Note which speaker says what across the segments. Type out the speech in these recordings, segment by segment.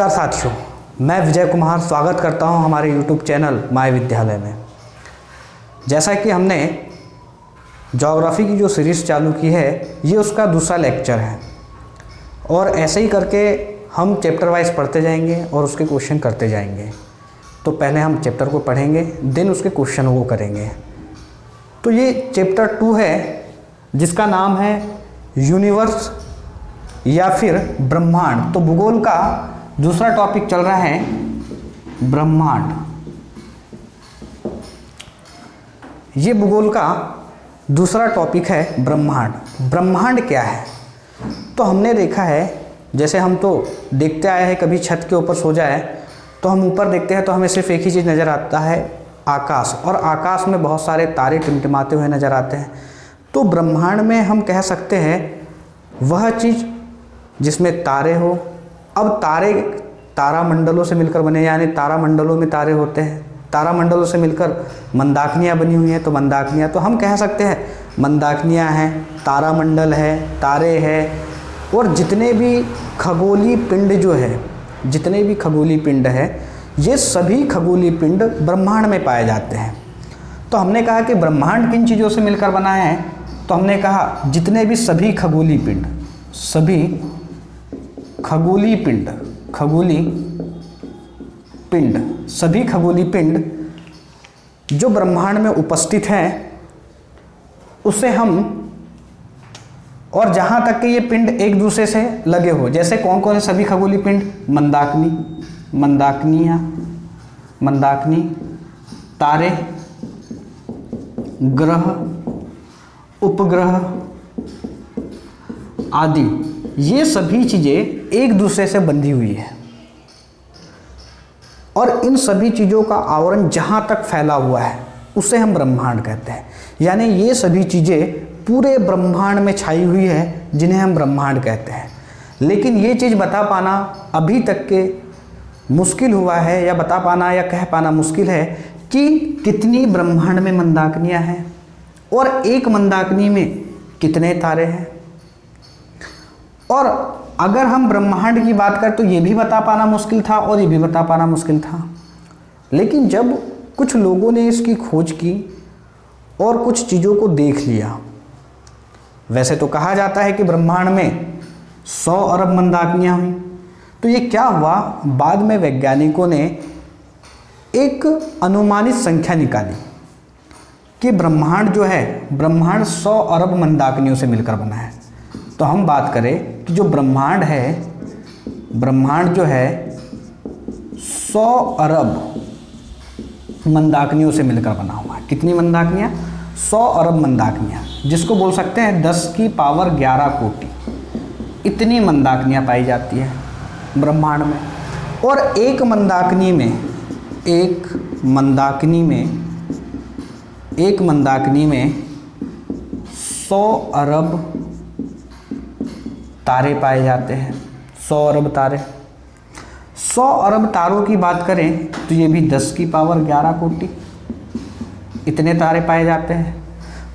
Speaker 1: नमस्कार साथियों, मैं विजय कुमार स्वागत करता हूं हमारे YouTube चैनल माय विद्यालय में। जैसा कि हमने ज्योग्राफी की जो सीरीज़ चालू की है, ये उसका दूसरा लेक्चर है और ऐसे ही करके हम चैप्टर वाइज पढ़ते जाएंगे और उसके क्वेश्चन करते जाएंगे। तो पहले हम चैप्टर को पढ़ेंगे, देन उसके क्वेश्चन को करेंगे। तो ये चैप्टर 2 है जिसका नाम है यूनिवर्स या फिर ब्रह्मांड। तो भूगोल का दूसरा टॉपिक चल रहा है ब्रह्मांड। ये भूगोल का दूसरा टॉपिक है ब्रह्मांड। ब्रह्मांड क्या है? तो हमने देखा है, जैसे हम तो देखते आए हैं, कभी छत के ऊपर सो जाए तो हम ऊपर देखते हैं तो हमें सिर्फ एक ही चीज़ नज़र आता है, आकाश। और आकाश में बहुत सारे तारे टिमटिमाते हुए नज़र आते हैं। तो ब्रह्मांड में हम कह सकते हैं वह चीज़ जिसमें तारे हो। अब तारे तारामंडलों से मिलकर बने, यानी तारामंडलों में तारे होते हैं। तारामंडलों से मिलकर मंदाकिनियाँ बनी हुई हैं। तो मंदाकिनियाँ, तो हम कह सकते हैं मंदाकिनियाँ हैं, तारामंडल है, तारे हैं, और जितने भी खगोलीय पिंड जो है, जितने भी खगोलीय पिंड है, ये सभी खगोलीय पिंड ब्रह्मांड में पाए जाते हैं। तो हमने कहा कि ब्रह्मांड किन चीज़ों से मिलकर बना है? तो हमने कहा जितने भी सभी खगोलीय पिंड, सभी खगोलीय पिंड, खगोलीय पिंड, सभी खगोलीय पिंड जो ब्रह्मांड में उपस्थित हैं, उसे हम, और जहाँ तक कि ये पिंड एक दूसरे से लगे हो, जैसे कौन कौन से सभी खगोलीय पिंड? मंदाकिनी, मंदाकिनियाँ, मंदाकिनी, तारे, ग्रह, उपग्रह आदि, ये सभी चीज़ें एक दूसरे से बंधी हुई है। और इन सभी चीज़ों का आवरण जहाँ तक फैला हुआ है उसे हम ब्रह्मांड कहते हैं। यानी ये सभी चीज़ें पूरे ब्रह्मांड में छाई हुई है, जिन्हें हम ब्रह्मांड कहते हैं। लेकिन ये चीज़ बता पाना अभी तक के मुश्किल हुआ है, या बता पाना या कह पाना मुश्किल है कि कितनी ब्रह्मांड में मंदाकिनियाँ हैं और एक मंदाकिनी में कितने तारे हैं। और अगर हम ब्रह्मांड की बात करें तो ये भी बता पाना मुश्किल था और ये भी बता पाना मुश्किल था। लेकिन जब कुछ लोगों ने इसकी खोज की और कुछ चीज़ों को देख लिया, वैसे तो कहा जाता है कि ब्रह्मांड में 100 अरब मंदाकिनियाँ हुई। तो ये क्या हुआ, बाद में वैज्ञानिकों ने एक अनुमानित संख्या निकाली कि ब्रह्मांड जो है, ब्रह्मांड 100 अरब मंदाकिनियों से मिलकर बना है। तो हम बात करें कि जो ब्रह्मांड है, ब्रह्मांड जो है 100 अरब मंदाकिनियों से मिलकर बना हुआ है। कितनी मंदाकिनियाँ? 100 अरब मंदाकिनियाँ, जिसको बोल सकते हैं 10 की पावर 11 कोटि। इतनी मंदाकिनियाँ पाई जाती है ब्रह्मांड में। और एक मंदाकिनी में, एक मंदाकिनी में 100 अरब तारे पाए जाते हैं। 100 अरब तारे, 100 अरब तारों की बात करें तो ये भी 10 की पावर 11 कोटि, इतने तारे पाए जाते हैं।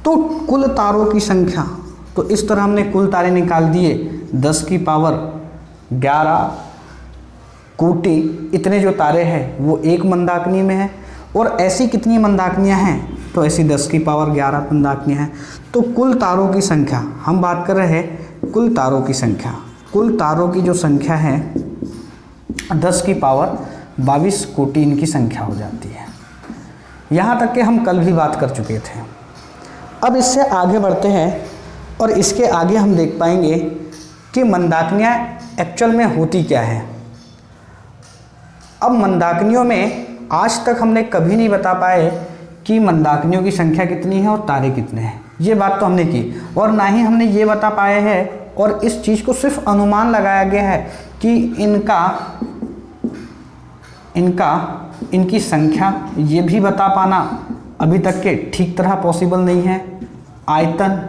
Speaker 1: तो कुल तारों की संख्या, तो इस तरह हमने कुल तारे निकाल दिए, 10 की पावर 11 कोटि, इतने जो तारे हैं वो एक मंदाकिनी में है। और ऐसी कितनी मंदाकिनियाँ हैं? तो ऐसी 10 की पावर 11 मंदाकिनियाँ हैं। तो कुल तारों की संख्या, हम बात कर रहे हैं कुल तारों की संख्या, कुल तारों की जो संख्या है 10 की पावर 22 कोटि इनकी संख्या हो जाती है। यहाँ तक कि हम कल भी बात कर चुके थे। अब इससे आगे बढ़ते हैं और इसके आगे हम देख पाएंगे कि मंदाकिनियाँ एक्चुअल में होती क्या है। अब मंदाकिनियों में आज तक हमने कभी नहीं बता पाए कि मंदाकिनियों की संख्या कितनी है और तारे कितने हैं। ये बात तो हमने की, और ना ही हमने ये बता पाए हैं, और इस चीज़ को सिर्फ अनुमान लगाया गया है कि इनकी संख्या, ये भी बता पाना अभी तक के ठीक तरह पॉसिबल नहीं है। आयतन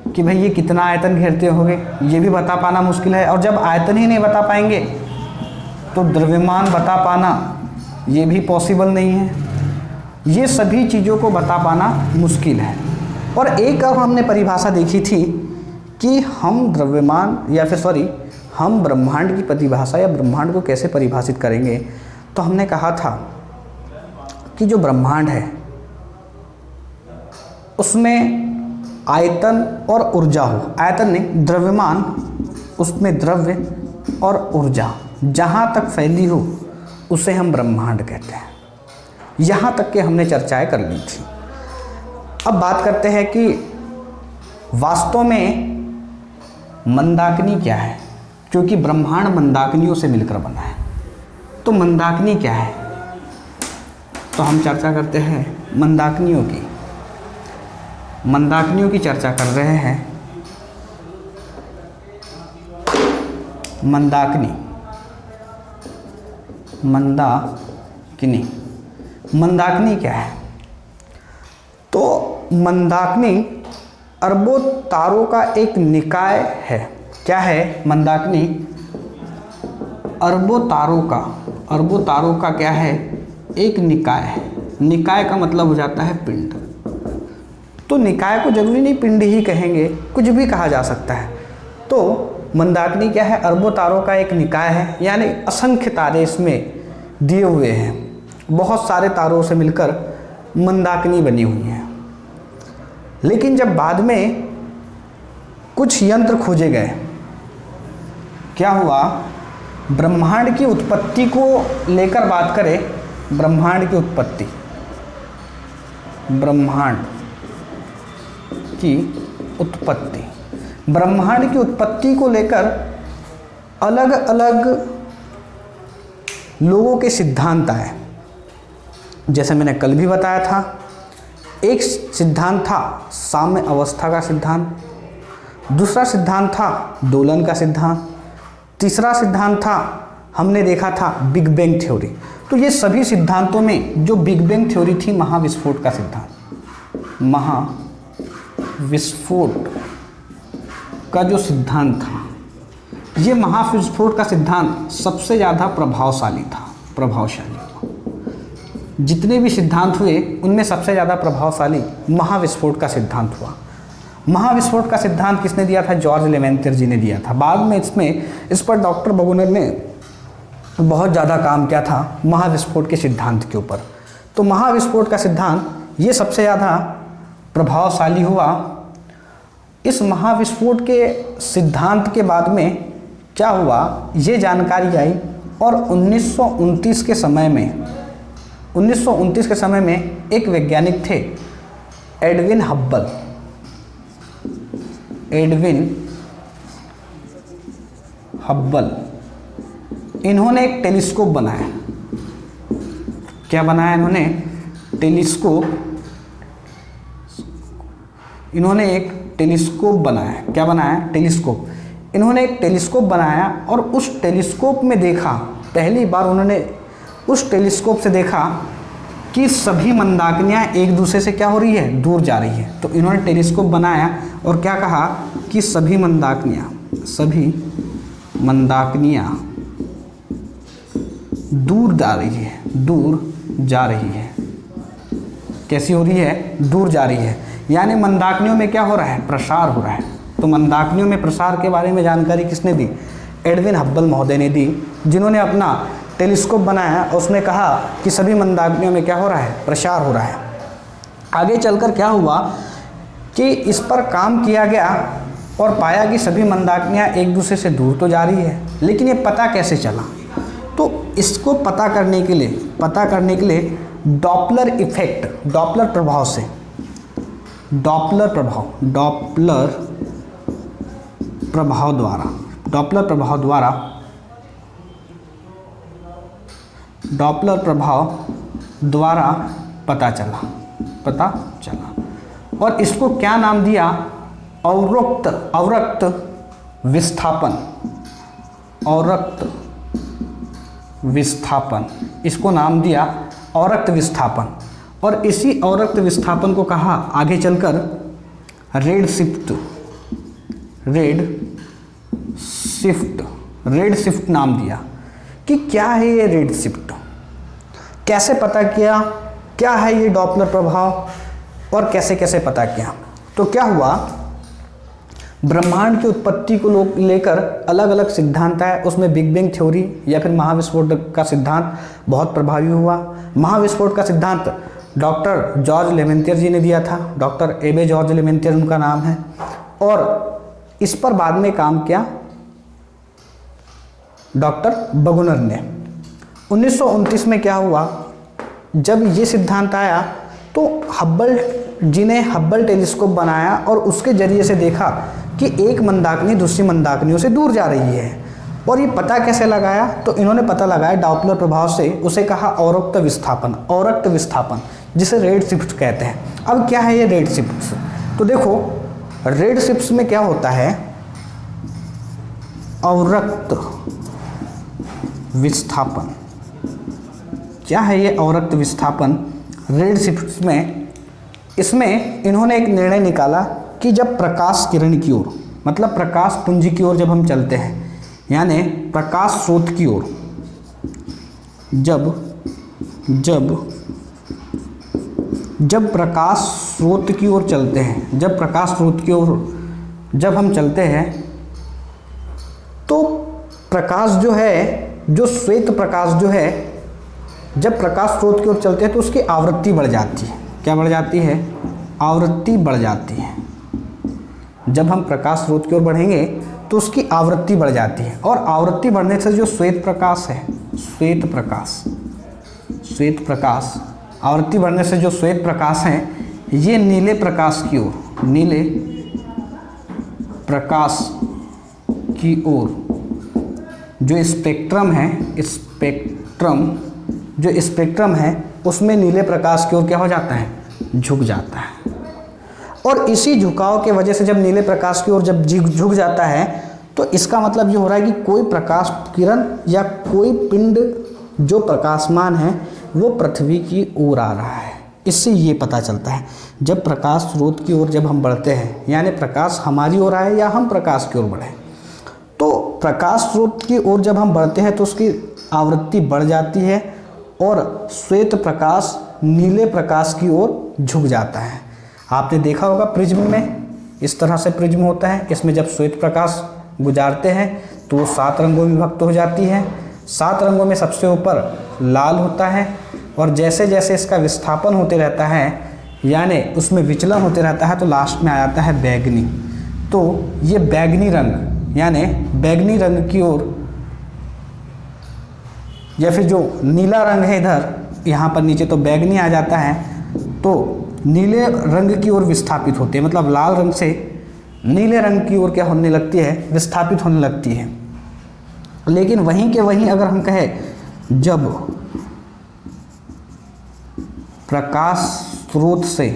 Speaker 1: कि भाई ये कितना आयतन घेरते होंगे, ये भी बता पाना मुश्किल है। और जब आयतन ही नहीं बता पाएंगे तो द्रव्यमान बता पाना ये भी पॉसिबल नहीं है। ये सभी चीज़ों को बता पाना मुश्किल है। और एक और हमने परिभाषा देखी थी कि हम द्रव्यमान, या फिर हम ब्रह्मांड की परिभाषा या ब्रह्मांड को कैसे परिभाषित करेंगे, तो हमने कहा था कि जो ब्रह्मांड है उसमें आयतन और ऊर्जा हो, आयतन नहीं द्रव्यमान, उसमें द्रव्य और ऊर्जा जहाँ तक फैली हो उसे हम ब्रह्मांड कहते हैं। यहाँ तक के हमने चर्चाएं कर ली थी। अब बात करते हैं कि वास्तव में मंदाकिनी क्या है, क्योंकि ब्रह्मांड मंदाकिनियों से मिलकर बना है। तो मंदाकिनी क्या है, तो हम चर्चा करते हैं मंदाकिनियों की। मंदाकिनियों की चर्चा कर रहे हैं। मंदाकिनी, मंदाकिनी, मंदाकिनी क्या है? तो मंदाकिनी अरबों तारों का एक निकाय है। क्या है मंदाकिनी? अरबों तारों का क्या है? एक निकाय है। निकाय का मतलब हो जाता है पिंड। तो निकाय को जरूरी नहीं पिंड ही कहेंगे, कुछ भी कहा जा सकता है। तो मंदाकिनी क्या है? अरबों तारों का एक निकाय है, यानी असंख्य तारे इसमें दिए हुए हैं। बहुत सारे तारों से मिलकर मंदाकिनी बनी हुई है। लेकिन जब बाद में कुछ यंत्र खोजे गए, क्या हुआ? ब्रह्मांड की उत्पत्ति को लेकर बात करें, ब्रह्मांड की उत्पत्ति, ब्रह्मांड की उत्पत्ति, ब्रह्मांड की उत्पत्ति को लेकर अलग अलग लोगों के सिद्धांत आए। जैसे मैंने कल भी बताया था, एक सिद्धांत था साम्य अवस्था का सिद्धांत, दूसरा सिद्धांत था दोलन का सिद्धांत, तीसरा सिद्धांत था हमने देखा था बिग बैंग थ्योरी। तो ये सभी सिद्धांतों में जो बिग बैंग थ्योरी थी, महाविस्फोट का सिद्धांत, महाविस्फोट का जो सिद्धांत था, ये महाविस्फोट का सिद्धांत सबसे ज़्यादा प्रभावशाली था। जितने भी सिद्धांत हुए उनमें सबसे ज़्यादा प्रभावशाली महाविस्फोट का सिद्धांत हुआ। महाविस्फोट का सिद्धांत किसने दिया था? जॉर्ज लेवेंथियर जी ने दिया था। बाद में इस पर डॉक्टर बगुनर ने बहुत ज़्यादा काम किया था महाविस्फोट के सिद्धांत के ऊपर। तो महाविस्फोट का सिद्धांत ये सबसे ज़्यादा प्रभावशाली हुआ। इस महाविस्फोट के सिद्धांत के बाद में क्या हुआ, ये जानकारी आई और 1929 के समय में एक वैज्ञानिक थे एडविन हब्बल। इन्होंने एक टेलीस्कोप बनाया। क्या बनाया इन्होंने? टेलीस्कोप। इन्होंने एक टेलीस्कोप बनाया। क्या बनाया? टेलीस्कोप। इन्होंने एक टेलीस्कोप बनाया और उस टेलीस्कोप में देखा, पहली बार उन्होंने उस टेलीस्कोप से देखा कि सभी मंदाकिनियाँ एक दूसरे से क्या हो रही है? दूर जा रही है। तो इन्होंने टेलीस्कोप बनाया और क्या कहा कि सभी मंदाकिनियाँ दूर जा रही है। कैसी हो रही है? दूर जा रही है। यानी मंदाकिनियों में क्या हो रहा है? प्रसार हो रहा है। तो मंदाकिनियों में प्रसार के बारे में जानकारी किसने दी? एडविन हब्बल महोदय ने दी, जिन्होंने अपना टेलीस्कोप बनाया और उसने कहा कि सभी मंदाकिनियों में क्या हो रहा है? प्रसार हो रहा है। आगे चलकर क्या हुआ कि इस पर काम किया गया और पाया कि सभी मंदाकिनियाँ एक दूसरे से दूर तो जा रही है, लेकिन ये पता कैसे चला? तो इसको पता करने के लिए डॉपलर इफेक्ट, डॉपलर प्रभाव द्वारा पता चला और इसको क्या नाम दिया? अवरक्त विस्थापन। इसको नाम दिया अवरक्त विस्थापन। और इसी अवरक्त विस्थापन को कहा आगे चलकर रेड शिफ्ट नाम दिया। कि क्या है ये रेड शिफ्ट, कैसे पता किया, क्या है ये डॉपलर प्रभाव और कैसे कैसे पता किया? तो क्या हुआ, ब्रह्मांड की उत्पत्ति को लेकर अलग अलग सिद्धांत आए, उसमें बिग बैंग थ्योरी या फिर महाविस्फोट का सिद्धांत बहुत प्रभावी हुआ। महाविस्फोट का सिद्धांत डॉक्टर जॉर्ज लेमेंटियर जी ने दिया था, डॉक्टर एबे जॉर्ज लेमेंटियर उनका नाम है, और इस पर बाद में काम किया डॉक्टर बगुनर ने। 1929 में क्या हुआ, जब ये सिद्धांत आया तो हब्बल जी ने हब्बल टेलीस्कोप बनाया और उसके जरिए से देखा कि एक मंदाकिनी दूसरी मंदाकिनियों से दूर जा रही है। और ये पता कैसे लगाया, तो इन्होंने पता लगाया डॉपलर प्रभाव से, उसे कहा औरक्त विस्थापन, जिसे रेड शिफ्ट कहते हैं। अब क्या है ये रेड शिफ्ट? तो देखो रेड शिफ्ट में क्या होता है, औरक्त विस्थापन। क्या है ये औरक्त विस्थापन? रेड शिफ्ट में इसमें इन्होंने एक निर्णय निकाला कि जब प्रकाश किरण की ओर, मतलब प्रकाश पुंज की ओर जब हम चलते हैं, यानी प्रकाश स्रोत की ओर, जब प्रकाश स्रोत की ओर चलते हैं, जब प्रकाश स्रोत की ओर जब हम चलते हैं, तो प्रकाश जो है, जो श्वेत प्रकाश जो है, जब प्रकाश स्रोत की ओर चलते हैं तो उसकी आवृत्ति बढ़ जाती है। क्या बढ़ जाती है? आवृत्ति बढ़ जाती है। जब हम प्रकाश स्रोत की ओर बढ़ेंगे तो उसकी आवृत्ति बढ़ जाती है, और आवृत्ति बढ़ने से जो श्वेत प्रकाश है, श्वेत प्रकाश, आवृत्ति बढ़ने से जो श्वेत प्रकाश है, ये नीले प्रकाश की ओर, नीले प्रकाश की ओर जो स्पेक्ट्रम है, जो स्पेक्ट्रम है उसमें नीले प्रकाश की ओर क्या हो जाता है? झुक जाता है। और इसी झुकाव के वजह से जब नीले प्रकाश की ओर जब झुक जाता है तो इसका मतलब ये हो रहा है कि कोई प्रकाश किरण या कोई पिंड जो प्रकाशमान है वो पृथ्वी की ओर आ रहा है। इससे ये पता चलता है जब प्रकाश स्रोत की ओर जब हम बढ़ते हैं, यानी प्रकाश हमारी ओर आए या हम प्रकाश की ओर बढ़ें, तो प्रकाश स्रोत की ओर जब हम बढ़ते हैं तो उसकी आवृत्ति बढ़ जाती है और श्वेत प्रकाश नीले प्रकाश की ओर झुक जाता है। आपने देखा होगा प्रिज्म में इस तरह से प्रिज्म होता है, इसमें जब श्वेत प्रकाश गुजारते हैं तो वो 7 रंगों में विभक्त हो जाती है। 7 रंगों में सबसे ऊपर लाल होता है, और जैसे जैसे इसका विस्थापन होते रहता है, यानी उसमें विचलन होते रहता है, तो लास्ट में आ जाता है बैगनी। तो ये बैगनी रंग, यानी बैगनी रंग की ओर, या फिर जो नीला रंग है इधर यहाँ पर नीचे तो बैगनी आ जाता है, तो नीले रंग की ओर विस्थापित होते हैं, मतलब लाल रंग से नीले रंग की ओर क्या होने लगती है? विस्थापित होने लगती है। लेकिन वहीं के वहीं अगर हम कहें जब प्रकाश स्रोत से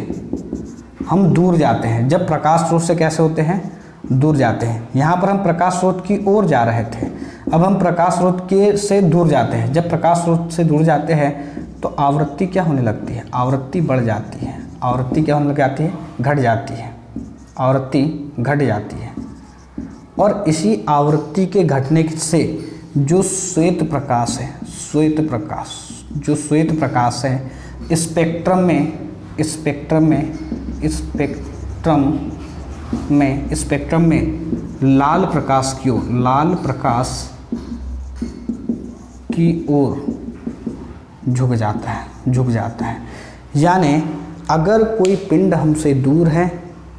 Speaker 1: हम दूर जाते हैं, जब प्रकाश स्रोत से कैसे होते हैं? दूर जाते हैं। यहाँ पर हम प्रकाश स्रोत की ओर जा रहे थे, अब हम प्रकाश स्रोत के से दूर जाते हैं। जब प्रकाश स्रोत से दूर जाते हैं तो आवृत्ति क्या होने लगती है? आवृत्ति बढ़ जाती है। आवृत्ति क्या होने लग जाती है? घट जाती है। आवृत्ति घट जाती है, और इसी आवृत्ति के घटने से जो श्वेत प्रकाश है, जो श्वेत प्रकाश है स्पेक्ट्रम में लाल प्रकाश की ओर झुक जाता है। यानी अगर कोई पिंड हमसे दूर है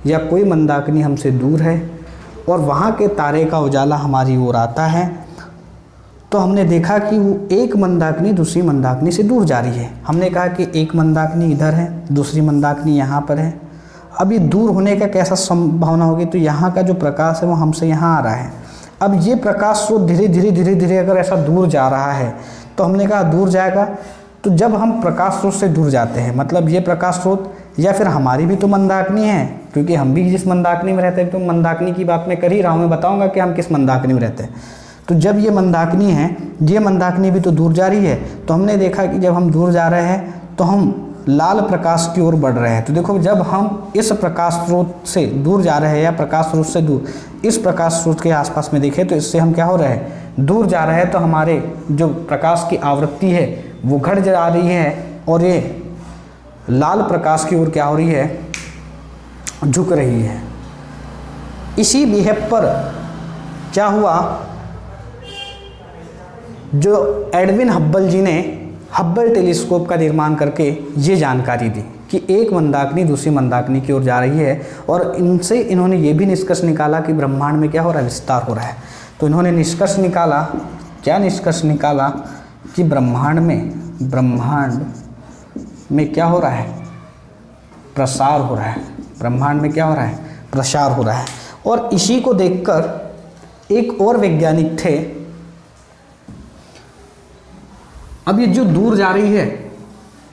Speaker 1: या कोई मंदाकिनी हमसे दूर है और वहाँ के तारे का उजाला हमारी ओर आता है, तो हमने देखा कि वो एक मंदाकिनी दूसरी मंदाकिनी से दूर जा रही है। हमने कहा कि एक मंदाकिनी इधर है, दूसरी मंदाकिनी यहाँ पर है। अब ये दूर होने का कैसा संभावना होगी? तो यहाँ का जो प्रकाश है वो हमसे यहाँ आ रहा है। अब ये प्रकाश स्रोत धीरे धीरे अगर ऐसा दूर जा रहा है, तो हमने कहा दूर जाएगा। तो जब हम प्रकाश स्रोत से दूर जाते हैं, मतलब ये प्रकाश स्रोत या फिर हमारी भी तो मंदाकिनी है, क्योंकि हम भी जिस मंदाकिनी में रहते हैं, तो मंदाकिनी की बात मैं कर ही रहा हूँ, मैं बताऊँगा कि हम किस मंदाकिनी में रहते हैं। तो जब ये मंदाकिनी है, ये मंदाकिनी भी तो दूर जा रही है, तो हमने देखा कि जब हम दूर जा रहे हैं तो हम लाल प्रकाश की ओर बढ़ रहे हैं। तो देखो जब हम इस प्रकाश स्रोत से दूर जा रहे हैं या प्रकाश स्रोत से दूर इस प्रकाश स्रोत के आसपास में देखें, तो इससे हम क्या हो रहे हैं? दूर जा रहे हैं। तो हमारे जो प्रकाश की आवृत्ति है वो घट जा रही है, और ये लाल प्रकाश की ओर क्या हो रही है? झुक रही है। इसी बिहेव पर क्या हुआ, जो एडविन हब्बल जी ने हब्बल टेलीस्कोप का निर्माण करके ये जानकारी दी कि एक मंदाकिनी दूसरी मंदाकिनी की ओर जा रही है, और इनसे इन्होंने ये भी निष्कर्ष निकाला कि ब्रह्मांड में क्या हो रहा है, विस्तार हो रहा है। तो इन्होंने निष्कर्ष निकाला, क्या निष्कर्ष निकाला कि ब्रह्मांड में क्या हो रहा है, प्रसार हो रहा है। ब्रह्मांड में क्या हो रहा है, प्रसार हो रहा है। और इसी को देखकर एक और वैज्ञानिक थे, अब ये जो दूर जा रही है,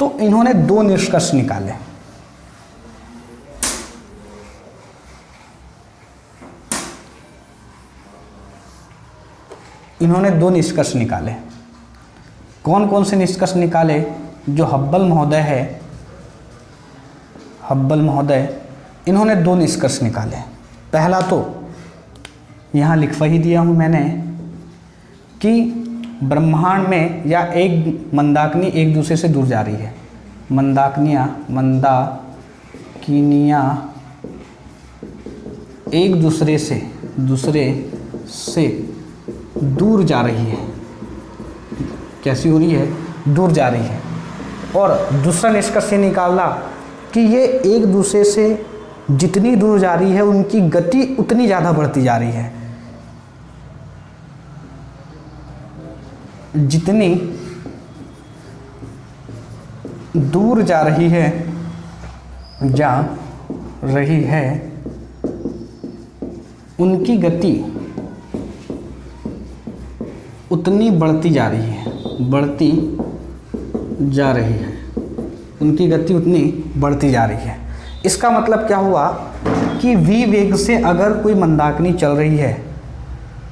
Speaker 1: तो इन्होंने दो निष्कर्ष निकाले। इन्होंने दो निष्कर्ष निकाले। कौन कौन से निष्कर्ष निकाले? जो हब्बल महोदय है, हब्बल महोदय, इन्होंने दो निष्कर्ष निकाले। पहला तो यहाँ लिखवा ही दिया हूँ मैंने कि ब्रह्मांड में या एक मंदाकिनी एक दूसरे से दूर जा रही है। मंदाकिनियाँ एक दूसरे से दूर जा रही है। कैसी हो रही है? दूर जा रही है। और दूसरा निष्कर्ष ये निकाला कि ये एक दूसरे से जितनी दूर जा रही है उनकी गति उतनी ज़्यादा बढ़ती जा रही है। जितनी दूर जा रही है उनकी गति उतनी बढ़ती जा रही है, उनकी गति उतनी बढ़ती जा रही है। इसका मतलब क्या हुआ कि v वेग से अगर कोई मंदाकिनी चल रही है,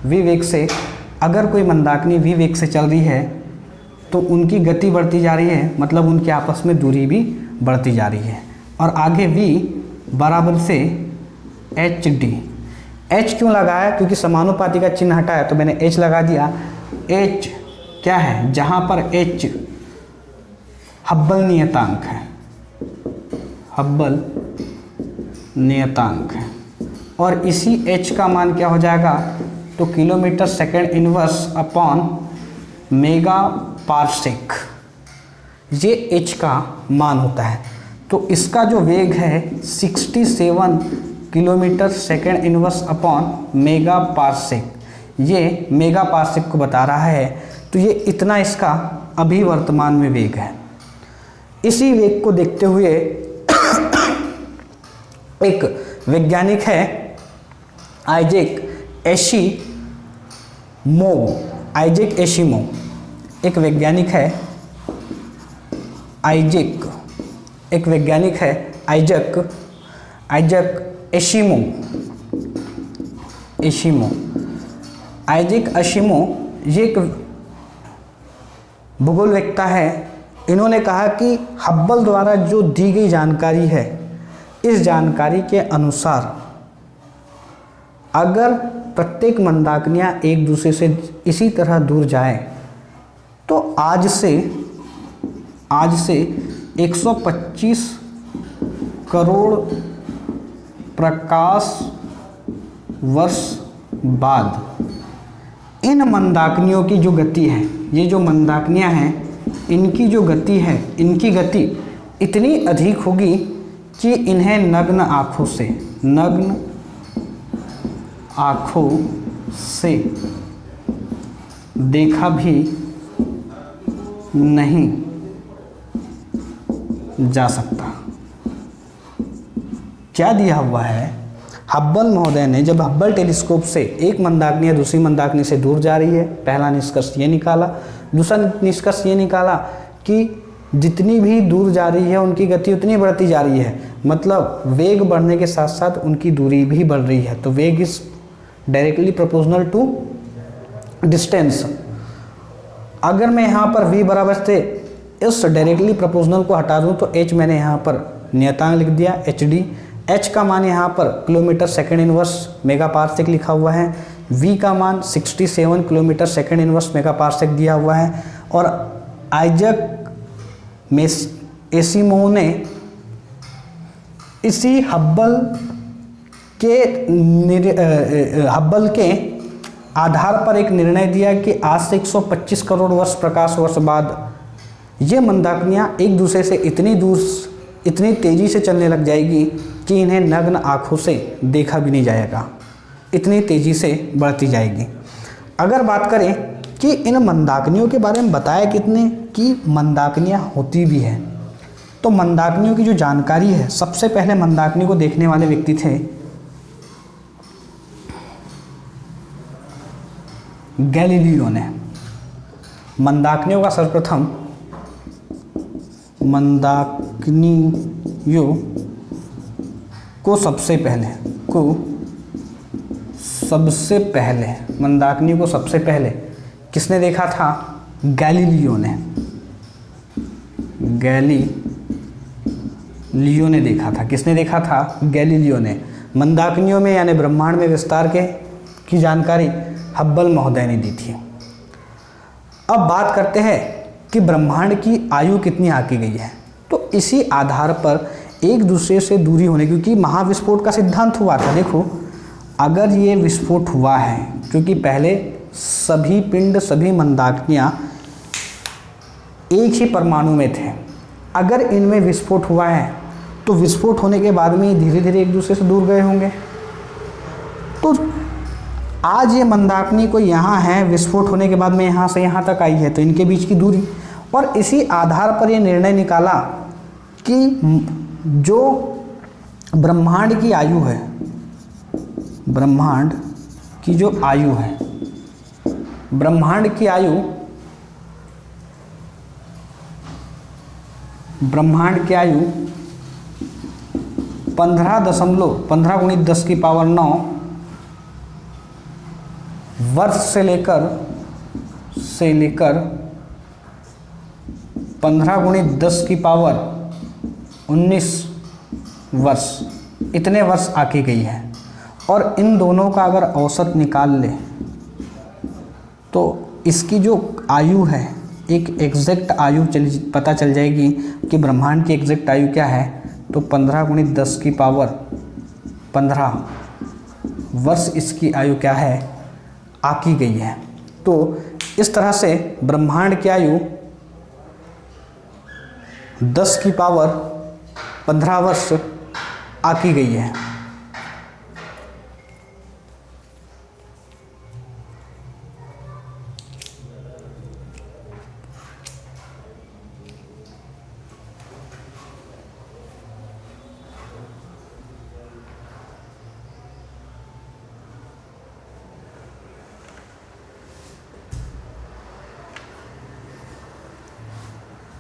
Speaker 1: v वेग से अगर कोई मंदाकिनी v वेग से चल रही है तो उनकी गति बढ़ती जा रही है, मतलब उनके आपस में दूरी भी बढ़ती जा रही है। और आगे v बराबर से एच डी। h क्यों लगाया? क्योंकि समानुपाती का चिन्ह हटाया तो मैंने h लगा दिया। h क्या है? जहाँ पर h हब्बल नियतांक है, हब्बल नियतांक है, और इसी h का मान क्या हो जाएगा? तो kilometre second inverse upon mega parsec, ये h का मान होता है। तो इसका जो वेग है 67 kilometre second inverse upon mega parsec, ये मेगा पारसेक को बता रहा है। तो ये इतना इसका अभी वर्तमान में वेग है। इसी वेग को देखते हुए एक वैज्ञानिक है आइजैक एशिमोव, एक वैज्ञानिक है आइजैक एशिमोव, ये एक भूगोलवेत्ता है। इन्होंने कहा कि हब्बल द्वारा जो दी गई जानकारी है, इस जानकारी के अनुसार अगर प्रत्येक मंदाकिनियाँ एक दूसरे से इसी तरह दूर जाए तो आज से 125 करोड़ प्रकाश वर्ष बाद इन मंदाकिनियों की जो गति है, ये जो मंदाकिनियाँ हैं इनकी जो गति है, इनकी गति इतनी अधिक होगी कि इन्हें नग्न आँखों से देखा भी नहीं जा सकता। क्या दिया हुआ है? हब्बल महोदय ने जब हब्बल टेलीस्कोप से एक मंदाकिनी दूसरी मंदाकिनी से दूर जा रही है, पहला निष्कर्ष ये निकाला। दूसरा निष्कर्ष ये निकाला कि जितनी भी दूर जा रही है उनकी गति उतनी बढ़ती जा रही है, मतलब वेग बढ़ने के साथ साथ उनकी दूरी भी बढ़ रही है। तो वेग is directly proportional to distance. अगर मैं यहाँ पर v बराबर से इस डायरेक्टली प्रोपोर्शनल को हटा दूँ तो h मैंने यहाँ पर नियतांक लिख दिया hd। h का मान यहाँ पर kilometre second inverse mega parsec लिखा हुआ है, v का मान 67 kilometre second inverse mega parsec दिया हुआ है। और आइजैक एशिमोव ने इसी हब्बल हब्बल के आधार पर एक निर्णय दिया कि आज से 125 करोड़ वर्ष प्रकाश वर्ष बाद ये मंदाकिनियाँ एक दूसरे से इतनी तेज़ी से चलने लग जाएगी कि इन्हें नग्न आँखों से देखा भी नहीं जाएगा, इतनी तेज़ी से बढ़ती जाएगी। अगर बात करें कि इन मंदाकिनियों के बारे में बताया कितने कि मंदाकिनियाँ होती भी हैं, तो मंदाकिनियों की जो जानकारी है, सबसे पहले मंदाकिनी को देखने वाले व्यक्ति थे गैलीलियो ने। मंदाकिनियों का सर्वप्रथम मंदाकिनियों को सबसे पहले किसने देखा था? गैलीलियो ने देखा था। किसने देखा था? गैलीलियो ने। मंदाकिनियों में यानी ब्रह्मांड में विस्तार की जानकारी हब्बल महोदय ने दी थी। अब बात करते हैं कि ब्रह्मांड की आयु कितनी आकी गई है। तो इसी आधार पर एक दूसरे से दूरी होने, क्योंकि महाविस्फोट का सिद्धांत हुआ था। देखो, अगर ये विस्फोट हुआ है, क्योंकि पहले सभी पिंड, सभी मंदाकिनियाँ एक ही परमाणु में थे, अगर इनमें विस्फोट हुआ है तो विस्फोट होने के बाद में धीरे धीरे एक दूसरे से दूर गए होंगे। तो आज ये मंदाकिनी कोई यहाँ है, विस्फोट होने के बाद में यहाँ से यहाँ तक आई है, तो इनके बीच की दूरी, और इसी आधार पर ये निर्णय निकाला कि जो ब्रह्मांड की आयु है, ब्रह्मांड की जो आयु है, ब्रह्मांड की आयु 15 गुणित 10 की पावर 9 वर्ष से लेकर 15 गुणित 10 की पावर 19 वर्ष, इतने वर्ष आकी गई है। और इन दोनों का अगर औसत निकाल ले तो इसकी जो आयु है, एक एग्जैक्ट आयु पता चल जाएगी कि ब्रह्मांड की एग्जैक्ट आयु क्या है। तो 15 गुणित 10 की पावर 15 वर्ष इसकी आयु क्या है, आकी गई है। तो इस तरह से ब्रह्मांड की आयु 10 की पावर 15 वर्ष आकी गई है।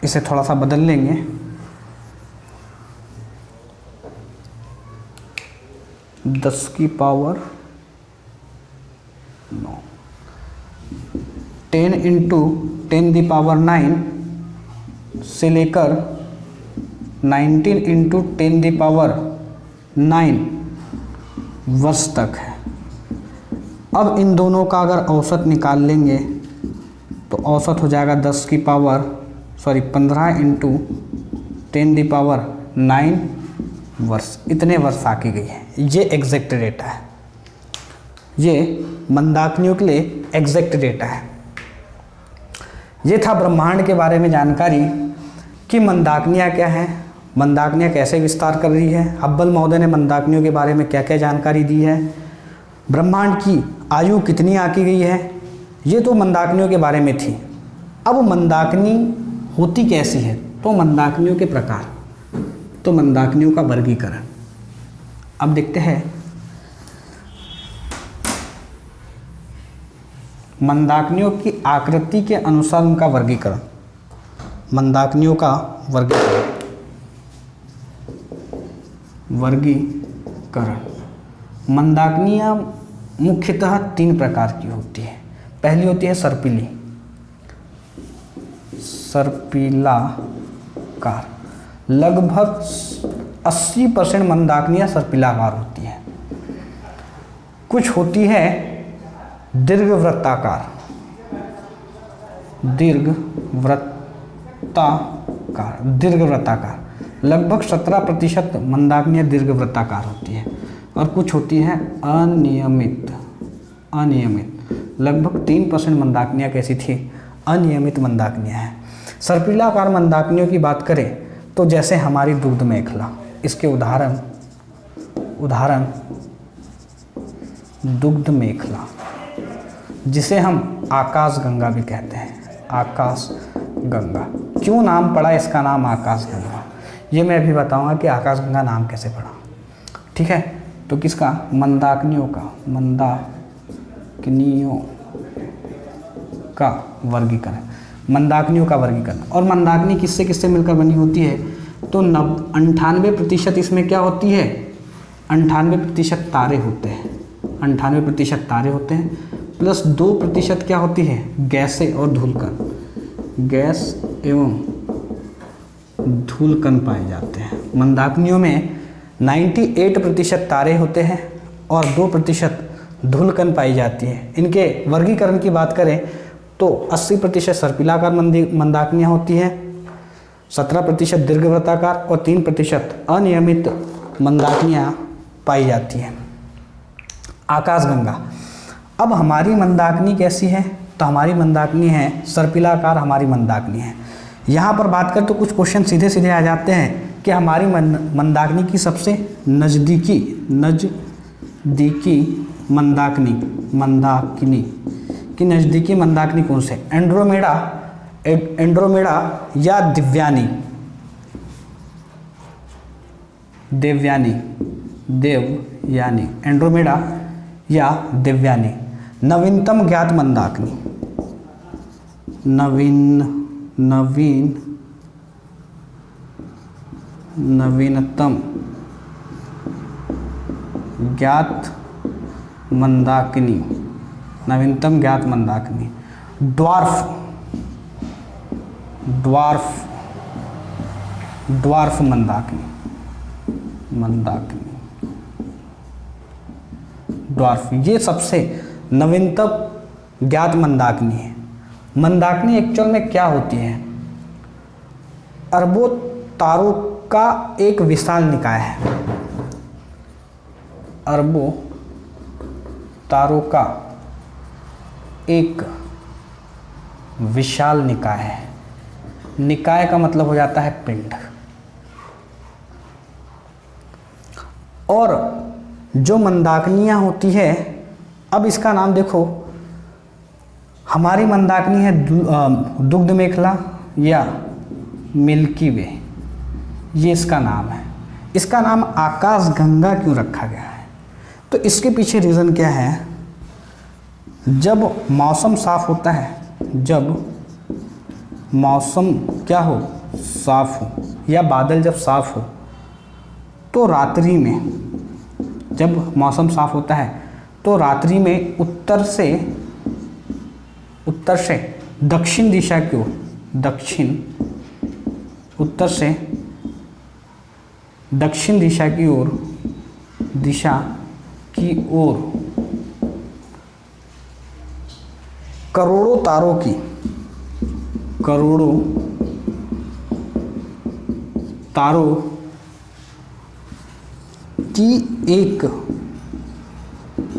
Speaker 1: इसे थोड़ा सा बदल लेंगे। दस की पावर 9, 10 इंटू 10 दी पावर 9 से लेकर 19 इंटू 10 दी पावर 9 वर्ष तक है। अब इन दोनों का अगर औसत निकाल लेंगे तो औसत हो जाएगा 15 इंटू 10 दी पावर 9 वर्ष, इतने वर्ष आकी गई है। ये एग्जैक्ट डेटा है, ये मंदाकिनियों के लिए एग्जैक्ट डेटा है। ये था ब्रह्मांड के बारे में जानकारी कि मंदाकिनियाँ क्या हैं, मंदाकिनियाँ कैसे विस्तार कर रही है। हब्बल महोदय ने मंदाकिनियों के बारे में क्या क्या जानकारी दी है, ब्रह्मांड की आयु कितनी आकी गई है, ये तो मंदाकिनियों के बारे में थी। अब मंदाकिनी होती कैसी है, तो मंदाकिनियों के प्रकार, तो मंदाकिनियों का वर्गीकरण। अब देखते हैं मंदाकिनियों की आकृति के अनुसार उनका वर्गीकरण। मंदाकिनियों का वर्गीकरण। मंदाकिनियाँ मुख्यतः 3 प्रकार की होती है। पहली होती है सर्पिलाकार। लगभग 80% मंदाकिनियाँ सर्पिलाकार होती है। कुछ होती है दीर्घवृत्ताकार, लगभग 17% मंदाकिनियाँ दीर्घवृत्ताकार होती है। और कुछ होती हैं अनियमित। लगभग 3% मंदाकिनियाँ कैसी थी? अनियमित मंदाकिनियाँ हैं। सर्पिलाकार मंदाकिनियों की बात करें तो जैसे हमारी दुग्ध मेखला, इसके उदाहरण दुग्ध मेखला, जिसे हम आकाश गंगा भी कहते हैं। आकाश गंगा क्यों नाम पड़ा इसका नाम आकाश गंगा, ये मैं अभी बताऊंगा कि आकाश गंगा नाम कैसे पड़ा। ठीक है, तो किसका? मंदाकिनियों का वर्गीकरण। मंदाकिनियों का वर्गीकरण। और मंदाकिनी किससे किससे मिलकर बनी होती है? तो 98% इसमें क्या होती है? 98% तारे होते हैं। 98% तारे होते हैं, प्लस 2% क्या होती है? गैसें और धूलकण। गैस एवं धूलकण पाए जाते हैं। मंदाकिनियों में 98% तारे होते हैं और 2% धूलकण पाई जाती है। इनके वर्गीकरण की बात करें तो 80% सर्पिलाकार मंदाकिनियाँ होती हैं, 17% दीर्घवृत्ताकार और 3% अनियमित मंदाकिनियाँ पाई जाती हैं। आकाशगंगा। अब हमारी मंदाकिनी कैसी है? तो हमारी मंदाकिनी है सर्पिलाकार, हमारी मंदाकिनी है। यहाँ पर बात करें तो कुछ क्वेश्चन सीधे सीधे आ जाते हैं कि हमारी मंदाकिनी की सबसे नज़दीकी मंदाकिनी की नज़दीकी मंदाकिनी कौन से? एंड्रोमेडा या देवयानी। एंड्रोमेडा या देवयानी। नवीनतम ज्ञात मंदाकिनी। नवीनतम ज्ञात मंदाकिनी। ड्वार्फ मंदाकिनी। ड्वार्फ, ये सबसे नवीनतम ज्ञात मंदाकिनी है। मंदाकिनी एक्चुअल में क्या होती है? अरबों तारों का एक विशाल निकाय है। अरबों तारों का एक विशाल निकाय है। निकाय का मतलब हो जाता है पिंड। और जो मंदाकिनियाँ होती है, अब इसका नाम देखो, हमारी मंदाकिनी है दुग्ध मेखला या मिल्की वे, ये इसका नाम है। इसका नाम आकाश गंगा क्यों रखा गया है? तो इसके पीछे रीज़न क्या है? जब मौसम साफ होता है, जब मौसम क्या हो? साफ हो, या बादल जब साफ हो, तो रात्रि में, जब मौसम साफ होता है तो रात्रि में उत्तर से दक्षिण दिशा की ओर, उत्तर से दक्षिण दिशा की ओर करोड़ों तारों की एक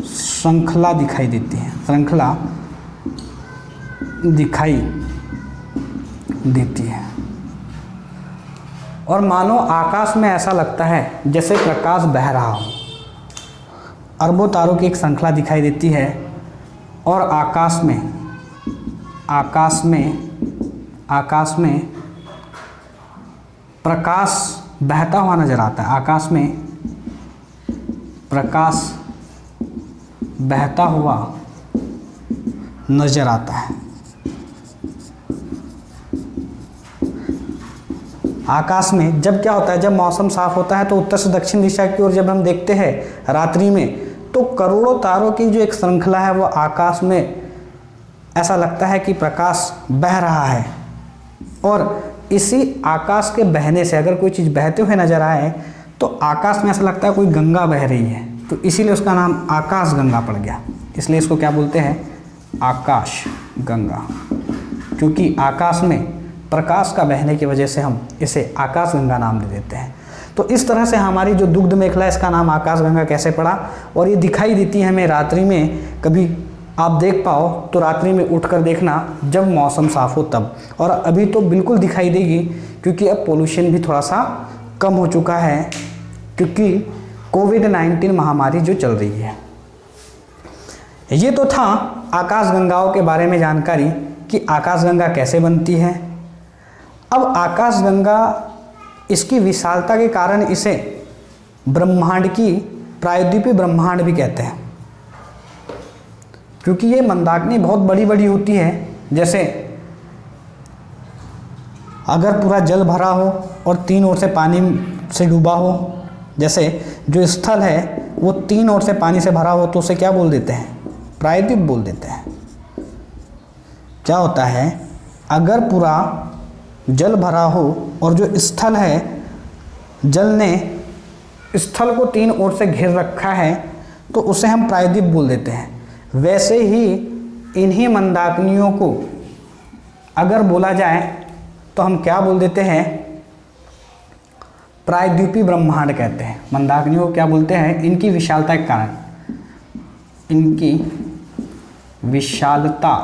Speaker 1: श्रृंखला दिखाई देती है। और मानो आकाश में ऐसा लगता है जैसे प्रकाश बह रहा हो। अरबों तारों की एक श्रृंखला दिखाई देती है और आकाश में प्रकाश बहता हुआ नजर आता है। आकाश में प्रकाश बहता हुआ नजर आता है। आकाश में जब क्या होता है, जब मौसम साफ होता है तो उत्तर से दक्षिण दिशा की ओर जब हम देखते हैं रात्रि में, तो करोड़ों तारों की जो एक श्रृंखला है वो आकाश में ऐसा लगता है कि प्रकाश बह रहा है। और इसी आकाश के बहने से अगर कोई चीज़ बहते हुए नजर आए तो आकाश में ऐसा लगता है कोई गंगा बह रही है, तो इसीलिए उसका नाम आकाश गंगा पड़ गया। इसलिए इसको क्या बोलते हैं? आकाश गंगा, क्योंकि आकाश में प्रकाश का बहने की वजह से हम इसे आकाश गंगा नाम दे देते हैं। तो तो इस तरह से हमारी जो दुग्ध मेखला, इसका नाम आकाशगंगा कैसे पड़ा। और ये दिखाई देती है हमें रात्रि में, कभी आप देख पाओ तो रात्रि में उठकर देखना जब मौसम साफ हो तब। और अभी तो बिल्कुल दिखाई देगी, क्योंकि अब पोल्यूशन भी थोड़ा सा कम हो चुका है, क्योंकि कोविड-19 महामारी जो चल रही है। ये तो था आकाशगंगाओं के बारे में जानकारी कि आकाशगंगा कैसे बनती है। अब आकाशगंगा, इसकी विशालता के कारण इसे ब्रह्मांड की प्रायद्वीपीय ब्रह्मांड भी कहते हैं, क्योंकि ये मंदाकिनी बहुत बड़ी बड़ी होती है। जैसे अगर पूरा जल भरा हो और 3 ओर से पानी से डूबा हो, जैसे जो स्थल है वो 3 ओर से पानी से भरा हो, तो उसे क्या बोल देते हैं? प्रायद्वीप बोल देते हैं। क्या होता है, अगर पूरा जल भरा हो और जो स्थल है, जल ने स्थल को 3 ओर से घेर रखा है, तो उसे हम प्रायद्वीप बोल देते हैं। वैसे ही इन्हीं मंदाकिनियों को अगर बोला जाए तो हम क्या बोल देते हैं? प्रायद्वीपीय ब्रह्मांड कहते हैं। मंदाकिनियों को क्या बोलते हैं? इनकी विशालता के कारण, इनकी विशालता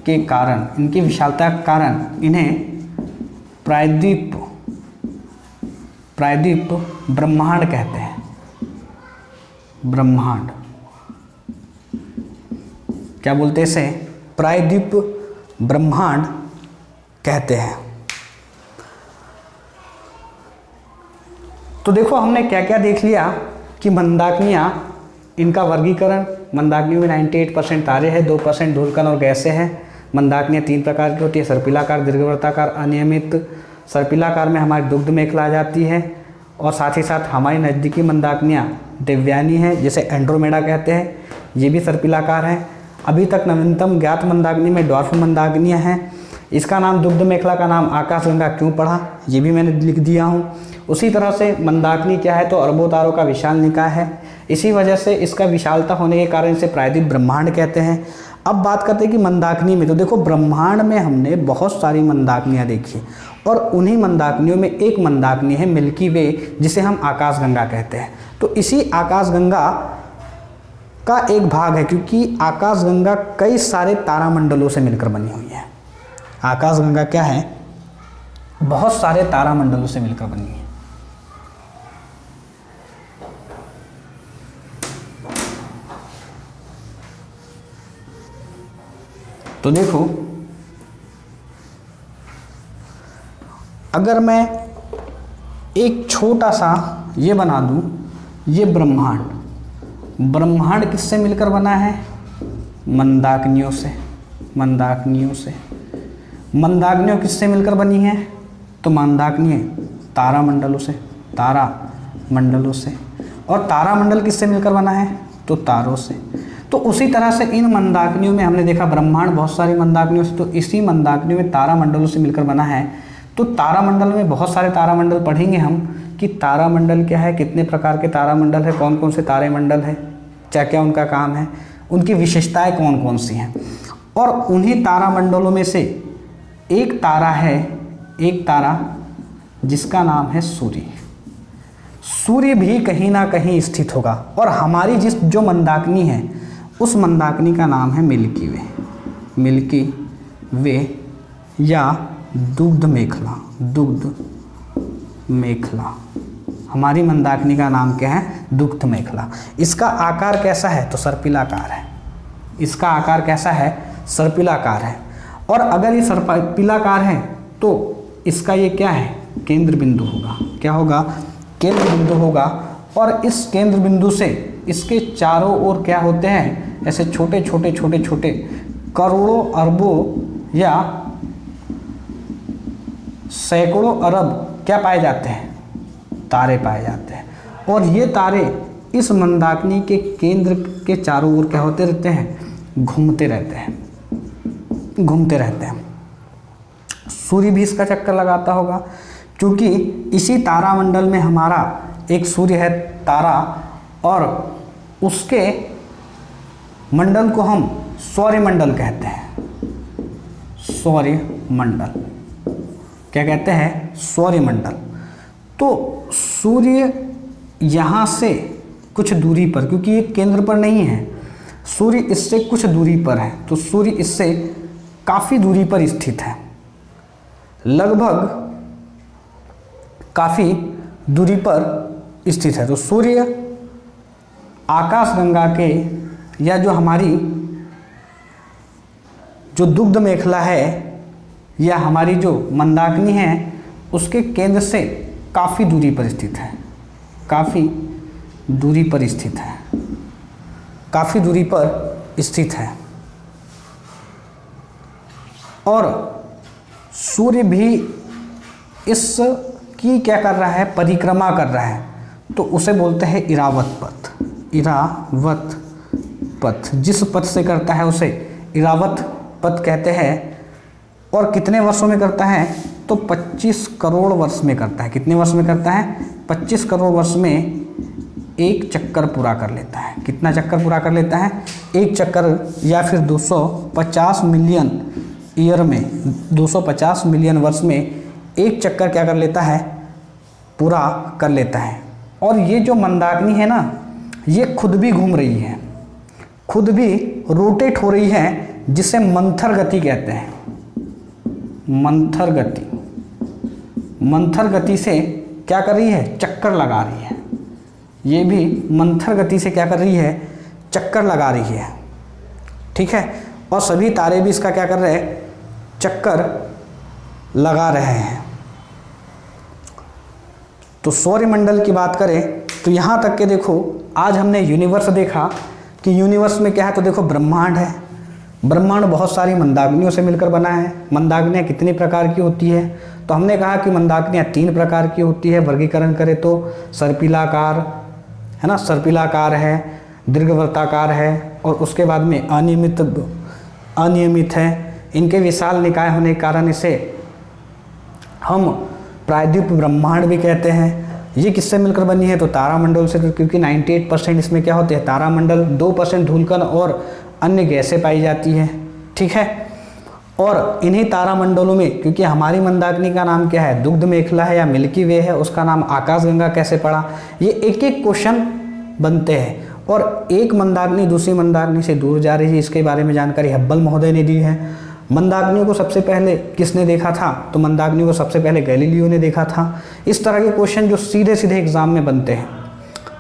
Speaker 1: के कारण, इनकी विशालता के कारण इन्हें प्रायद्वीप ब्रह्मांड कहते हैं। ब्रह्मांड क्या बोलते हैं इसे? प्रायद्वीप ब्रह्मांड कहते हैं। तो देखो हमने क्या क्या देख लिया कि मंदाकिनियाँ, इनका वर्गीकरण, मंदाकिनियों में 98% तारे हैं, 2% धूलकण और गैसें हैं। मंदाकिनियाँ 3 प्रकार की होती है, सर्पिलाकार, दीर्घवृत्ताकार, अनियमित। सर्पिलाकार में हमारी दुग्ध मेखला आ जाती है, और साथ ही साथ हमारी नज़दीकी मंदाकिनियाँ देवयानी हैं, जिसे एंड्रोमेडा कहते हैं, ये भी सर्पिलाकार हैं। अभी तक नवीनतम ज्ञात मंदाकिनी में ड्वार्फ मंदाकिनियाँ हैं। इसका नाम, दुग्ध मेखला का नाम आकाशगंगा क्यों पड़ा, ये भी मैंने लिख दिया हूँ। उसी तरह से मंदाकिनी क्या है, तो अरबों तारों का विशाल निकाय है। इसी वजह से इसका विशालता होने के कारण इसे प्रायद्वीप ब्रह्मांड कहते हैं। अब बात करते हैं कि मंदाकिनी में, तो देखो ब्रह्मांड में हमने बहुत सारी मंदाकिनियाँ देखी, और उन्हीं मंदाकिनियों में एक मंदाकिनी है मिल्की वे, जिसे हम आकाशगंगा कहते हैं। तो इसी आकाशगंगा का एक भाग है, क्योंकि आकाशगंगा कई सारे तारामंडलों से मिलकर बनी हुई है। आकाशगंगा क्या है? बहुत सारे तारामंडलों से मिलकर बनी है। तो देखो, अगर मैं एक छोटा सा ये बना दूं, ये ब्रह्मांड किससे मिलकर बना है? मंदाकिनियों से। मंदाकिनियों किससे मिलकर बनी है? तो मंदाकिनी तारामंडलों से। और तारामंडल किससे मिलकर बना है? तो तारों से। तो उसी तरह से इन मंदाकिनियों में हमने देखा ब्रह्मांड बहुत सारी मंदाकिनियों से, तो इसी मंदाकिनियों में तारामंडलों से मिलकर बना है। तो तारामंडल में बहुत सारे तारामंडल पढ़ेंगे हम, कि तारामंडल क्या है, कितने प्रकार के तारामंडल है, कौन कौन से तारामंडल है, क्या क्या उनका काम है, उनकी विशेषताएं कौन कौन सी हैं। और उन्हीं तारामंडलों में से एक तारा जिसका नाम है सूर्य। सूर्य भी कहीं ना कहीं स्थित होगा, और हमारी जो मंदाकिनी है, उस मंदाकिनी का नाम है मिल्की वे या दुग्ध मेखला। हमारी मंदाकिनी का नाम क्या है? दुग्ध मेखला। इसका आकार कैसा है? तो सर्पिलाकार है। इसका आकार कैसा है? सर्पिलाकार है। और अगर ये सर्पिलाकार है तो इसका ये क्या है? केंद्र बिंदु होगा। क्या होगा? केंद्र बिंदु होगा। और इस केंद्र बिंदु से इसके चारों ओर क्या होते हैं? ऐसे छोटे छोटे करोड़ों अरबों या सैकड़ों अरब क्या पाए जाते हैं? तारे पाए जाते हैं। और ये तारे इस मंदाकिनी के केंद्र के चारों ओर क्या होते रहते हैं? घूमते रहते हैं। सूर्य भी इसका चक्कर लगाता होगा, क्योंकि इसी तारामंडल में हमारा एक सूर्य है तारा, और उसके मंडल को हम सौरमंडल कहते हैं। सौरमंडल क्या कहते हैं? सौरमंडल। तो सूर्य यहाँ से कुछ दूरी पर, क्योंकि ये केंद्र पर नहीं है, सूर्य इससे कुछ दूरी पर है, तो सूर्य इससे काफ़ी दूरी पर स्थित है, लगभग काफ़ी दूरी पर स्थित है। तो सूर्य आकाशगंगा के, या जो हमारी जो दुग्ध मेखला है या हमारी जो मंदाकिनी है उसके केंद्र से काफ़ी दूरी पर स्थित है, काफ़ी दूरी पर स्थित है, काफ़ी दूरी पर स्थित है। और सूर्य भी इसकी क्या कर रहा है, परिक्रमा कर रहा है, तो उसे बोलते हैं इरावत पथ। इरावत पथ जिस पथ से करता है उसे इरावत पथ कहते हैं। और कितने वर्षों में करता है, तो 25 करोड़ वर्ष में करता है। कितने वर्ष में करता है, 25 करोड़ वर्ष में एक चक्कर पूरा कर लेता है। कितना चक्कर पूरा कर लेता है, एक चक्कर, या फिर 250 मिलियन ईयर में, 250 मिलियन वर्ष में एक चक्कर क्या कर लेता है, पूरा कर लेता है। और ये जो मंदाकिनी है ना, ये खुद भी घूम रही है, खुद भी रोटेट हो रही है, जिसे मंथर गति कहते हैं। मंथर गति, मंथर गति से क्या कर रही है, चक्कर लगा रही है। ये भी मंथर गति से क्या कर रही है, चक्कर लगा रही है। ठीक है, और सभी तारे भी इसका क्या कर रहे हैं, चक्कर लगा रहे हैं। तो सौरमंडल की बात करें तो यहाँ तक के देखो, आज हमने यूनिवर्स देखा कि यूनिवर्स में क्या है, तो देखो ब्रह्मांड है। ब्रह्मांड बहुत सारी मंदाकिनियों से मिलकर बना है। मंदाकिनियाँ कितनी प्रकार की होती है, तो हमने कहा कि मंदाकिनियाँ 3 प्रकार की होती है। वर्गीकरण करें तो सर्पिलाकार है ना, सर्पिलाकार है, दीर्घवृत्ताकार है, और उसके बाद में अनियमित है। इनके विशाल निकाय होने के कारण इसे हम प्रायद्वीप ब्रह्मांड भी कहते हैं। ये किससे मिलकर बनी है, तो तारामंडल से, क्योंकि 98% इसमें क्या होते हैं, तारामंडल, 2% धूलकण और अन्य गैसें पाई जाती है। ठीक है, और इन्हीं तारामंडलों में, क्योंकि हमारी मंदाकिनी का नाम क्या है, दुग्ध मेखला है या मिल्की वे है, उसका नाम आकाशगंगा कैसे पड़ा, ये एक एक क्वेश्चन बनते हैं। और एक मंदाकिनी दूसरी मंदाकिनी से दूर जा रही है, इसके बारे में जानकारी हब्बल महोदय ने दी है। मंदाकिनियों को सबसे पहले किसने देखा था, तो मंदाकिनियों को सबसे पहले गैलीलियो ने देखा था। इस तरह के क्वेश्चन जो सीधे सीधे एग्जाम में बनते हैं।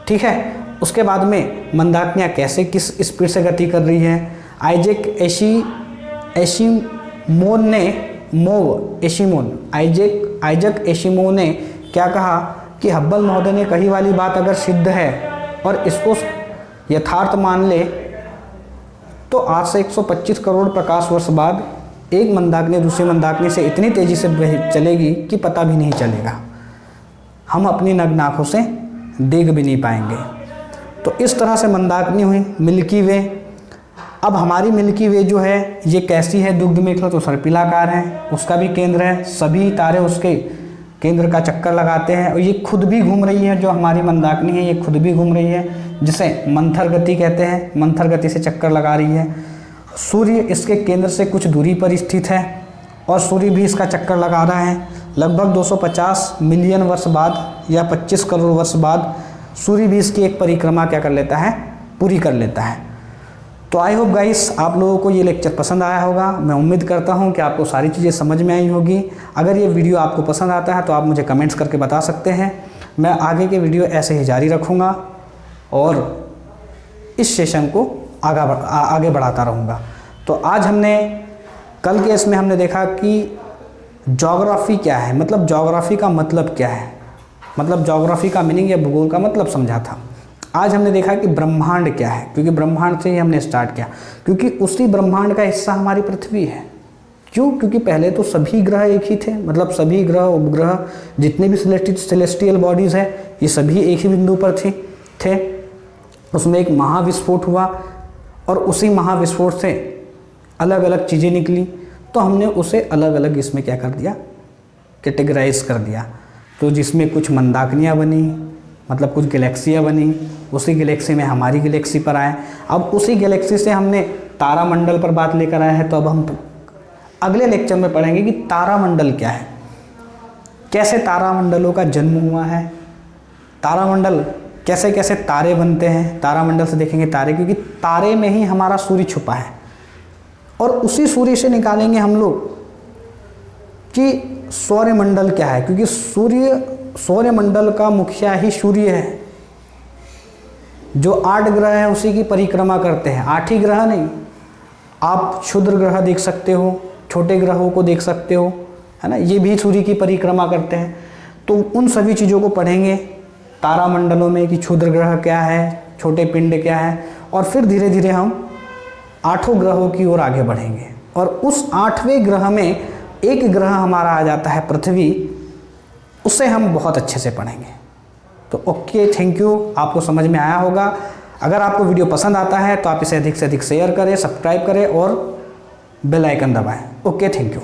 Speaker 1: ठीक है, उसके बाद में मंदाकिनियाँ कैसे किस स्पीड से गति कर रही है, आइजैक एशिमोव ने क्या कहा कि हब्बल महोदय ने कही वाली बात अगर सिद्ध है और इसको यथार्थ मान ले, तो आज से 125 करोड़ प्रकाश वर्ष बाद एक मंदाकिनी दूसरी मंदाकिनी से इतनी तेज़ी से चलेगी कि पता भी नहीं चलेगा, हम अपनी नग्न आँखों से देख भी नहीं पाएंगे। तो इस तरह से मंदाकिनी हुई मिल्की वे। अब हमारी मिल्की वे जो है ये कैसी है, दुग्ध मेखला, तो सर्पिलाकार है, उसका भी केंद्र है, सभी तारे उसके केंद्र का चक्कर लगाते हैं, और ये खुद भी घूम रही है। जो हमारी मंदाकिनी है ये खुद भी घूम रही है, जिसे मंथर गति कहते हैं, मंथर गति से चक्कर लगा रही है। सूर्य इसके केंद्र से कुछ दूरी पर स्थित है, और सूर्य भी इसका चक्कर लगा रहा है। लगभग 250 मिलियन वर्ष बाद या 25 करोड़ वर्ष बाद सूर्य भी इसकी एक परिक्रमा क्या कर लेता है, पूरी कर लेता है। तो आई होप गाइस आप लोगों को ये लेक्चर पसंद आया होगा। मैं उम्मीद करता हूँ कि आपको सारी चीज़ें समझ में आई होगी। अगर ये वीडियो आपको पसंद आता है तो आप मुझे कमेंट्स करके बता सकते हैं। मैं आगे के वीडियो ऐसे ही जारी रखूँगा और इस सेशन को आगे बढ़ाता रहूँगा। तो आज हमने कल के इसमें हमने देखा कि ज्योग्राफी क्या है, मतलब ज्योग्राफी का मतलब क्या है, मतलब ज्योग्राफी का मीनिंग या भूगोल का मतलब समझा था। आज हमने देखा कि ब्रह्मांड क्या है, क्योंकि ब्रह्मांड से ही हमने स्टार्ट किया, क्योंकि उसी ब्रह्मांड का हिस्सा हमारी पृथ्वी है। क्यों, क्योंकि पहले तो सभी ग्रह एक ही थे, मतलब सभी ग्रह उपग्रह जितने भी सेलेस्टियल बॉडीज़ है ये सभी एक ही बिंदु पर थे। उसमें एक महाविस्फोट हुआ और उसी महाविस्फोट से अलग अलग चीज़ें निकली, तो हमने उसे अलग अलग इसमें क्या कर दिया, कैटेगराइज कर दिया। तो जिसमें कुछ मंदाकिनियाँ बनी, मतलब कुछ गैलेक्सियाँ बनी, उसी गैलेक्सी में हमारी गैलेक्सी पर आए। अब उसी गैलेक्सी से हमने तारामंडल पर बात लेकर आए हैं, तो अब हम अगले लेक्चर में पढ़ेंगे कि तारामंडल क्या है। कैसे तारामंडलों का जन्म हुआ है, तारामंडल कैसे कैसे तारे बनते हैं, तारामंडल से देखेंगे तारे, क्योंकि तारे में ही हमारा सूर्य छुपा है। और उसी सूर्य से निकालेंगे हम लोग कि सौरमंडल क्या है, क्योंकि सौरमंडल का मुखिया ही सूर्य है। जो 8 ग्रह हैं उसी की परिक्रमा करते हैं, 8 ही ग्रह नहीं, आप क्षुद्र ग्रह देख सकते हो, छोटे ग्रहों को देख सकते हो, है ना, ये भी सूर्य की परिक्रमा करते हैं। तो उन सभी चीज़ों को पढ़ेंगे तारामंडलों में कि क्षुद्र ग्रह क्या है, छोटे पिंड क्या है, और फिर धीरे धीरे हम 8 ग्रहों की ओर आगे बढ़ेंगे। और उस 8वें ग्रह में एक ग्रह हमारा आ जाता है पृथ्वी, उसे हम बहुत अच्छे से पढ़ेंगे। तो ओके, थैंक यू, आपको समझ में आया होगा। अगर आपको वीडियो पसंद आता है तो आप इसे अधिक से अधिक शेयर करें, सब्सक्राइब करें और बेल आइकन दबाएं। Okay, thank you.